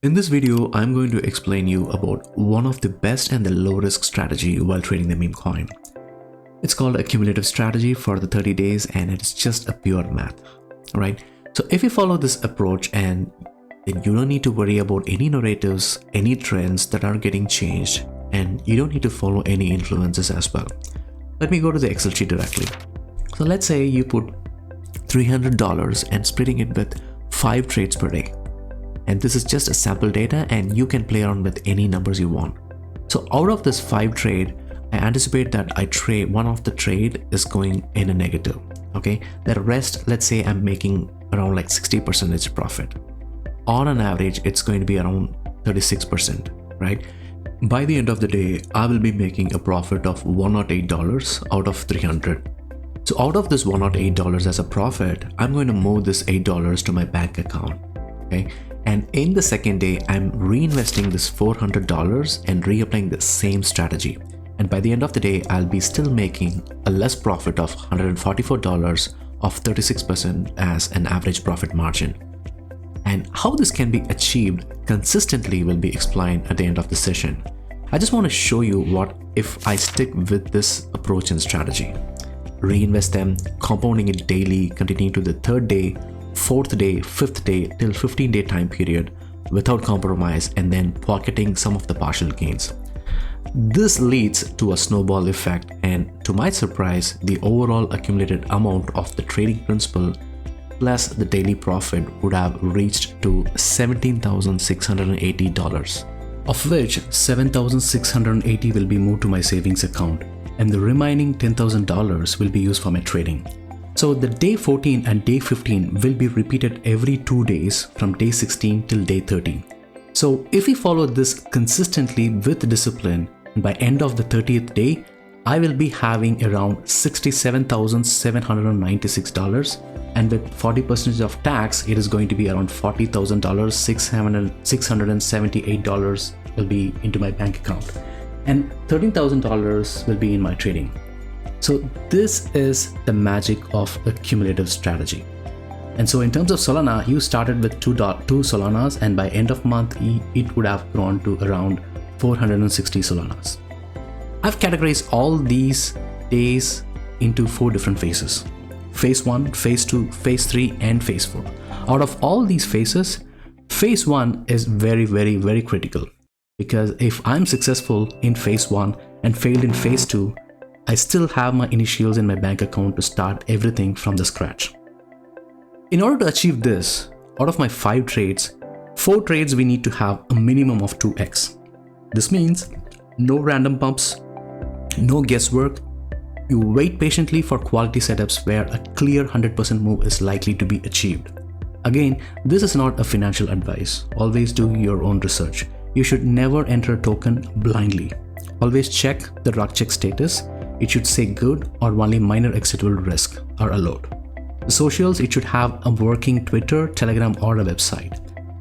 In this video, I'm going to explain you about one of the best and the low risk strategy while trading the meme coin. It's called a cumulative strategy for the 30 days and it's just a pure math, right? So if you follow this approach and then you don't need to worry about any narratives, any trends that are getting changed, and you don't need to follow any influences as well. Let me go to the Excel sheet directly. So let's say you put $300 and splitting it with 5 trades per day. And this is just a sample data and you can play around with any numbers you want. So out of this 5 trade, I anticipate that one of the trade is going in a negative. Okay, the rest, let's say I'm making around like 60% profit. On an average, it's going to be around 36%, right? By the end of the day, I will be making a profit of $108 out of 300. So out of this $108 as a profit, I'm going to move this $8 to my bank account. Okay. And in the second day, I'm reinvesting this $400 and reapplying the same strategy. And by the end of the day, I'll be still making a less profit of $144 of 36% as an average profit margin. And how this can be achieved consistently will be explained at the end of the session. I just want to show you what if I stick with this approach and strategy. Reinvest them, compounding it daily, continuing to the 3rd day, 4th day, 5th day till 15-day time period without compromise, and then pocketing some of the partial gains. This leads to a snowball effect, and to my surprise, the overall accumulated amount of the trading principal plus the daily profit would have reached to $17,680, of which $7,680 will be moved to my savings account and the remaining $10,000 will be used for my trading. So the day 14 and day 15 will be repeated every 2 days from day 16 till day 30. So if we follow this consistently with discipline, by end of the 30th day, I will be having around $67,796, and with 40% of tax, it is going to be around $40,000, $678 will be into my bank account, and $13,000 will be in my trading. So this is the magic of a cumulative strategy. And so in terms of Solana, you started with 2 Solanas, and by end of month, it would have grown to around 460 Solanas. I've categorized all these days into 4 different phases. Phase 1, Phase 2, Phase 3, and Phase 4. Out of all these phases, Phase 1 is very, very, very critical, because if I'm successful in Phase 1 and failed in Phase 2, I still have my initials in my bank account to start everything from the scratch. In order to achieve this, out of my 5 trades, 4 trades we need to have a minimum of 2x. This means no random pumps, no guesswork. You wait patiently for quality setups where a clear 100% move is likely to be achieved. Again, this is not a financial advice. Always do your own research. You should never enter a token blindly. Always check the rug check status. It should say good or only minor exitable risk are allowed. The socials, it should have a working Twitter, Telegram, or a website.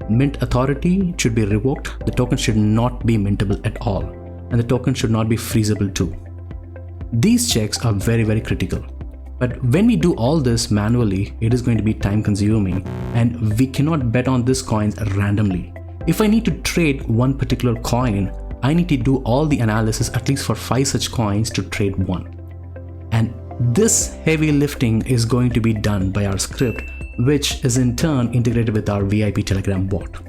Mint authority should be revoked. The token should not be mintable at all, and the token should not be freezable too. These checks are very, very critical. But when we do all this manually, it is going to be time consuming, and we cannot bet on these coins randomly. If I need to trade one particular coin, I need to do all the analysis at least for 5 such coins to trade one. And this heavy lifting is going to be done by our script, which is in turn integrated with our VIP Telegram bot.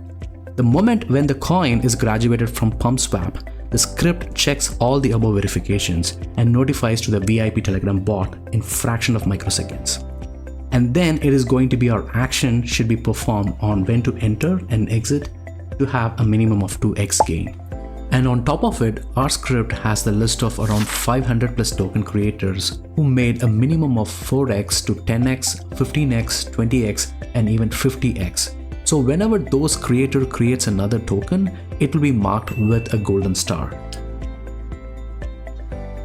The moment when the coin is graduated from PumpSwap, the script checks all the above verifications and notifies to the VIP Telegram bot in fraction of microseconds. And then it is going to be our action should be performed on when to enter and exit to have a minimum of 2x gain. And on top of it, our script has the list of around 500 plus token creators who made a minimum of 4x to 10x, 15x, 20x, and even 50x. So whenever those creator creates another token, it will be marked with a golden star.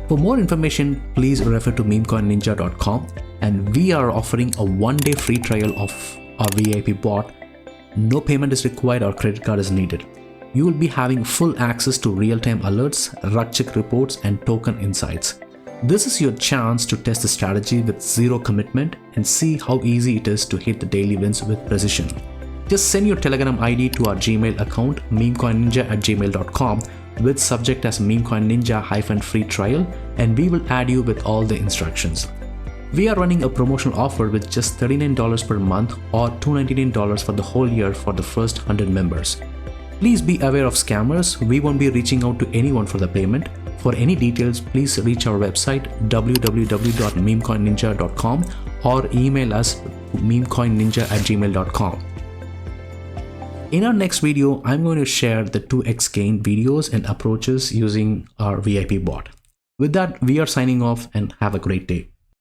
For more information, please refer to memecoinninja.com, and we are offering a 1-day free trial of our VIP bot. No payment is required or credit card is needed. You will be having full access to real-time alerts, rug check reports, and token insights. This is your chance to test the strategy with zero commitment and see how easy it is to hit the daily wins with precision. Just send your Telegram ID to our Gmail account memecoinninja@gmail.com with subject as memecoinninja-free trial, and we will add you with all the instructions. We are running a promotional offer with just $39 per month or $299 for the whole year for the first 100 members. Please be aware of scammers. We won't be reaching out to anyone for the payment. For any details, please reach our website www.memecoinninja.com or email us memecoinninja@gmail.com. In our next video, I'm going to share the 2x gain videos and approaches using our VIP bot. With that, we are signing off and have a great day.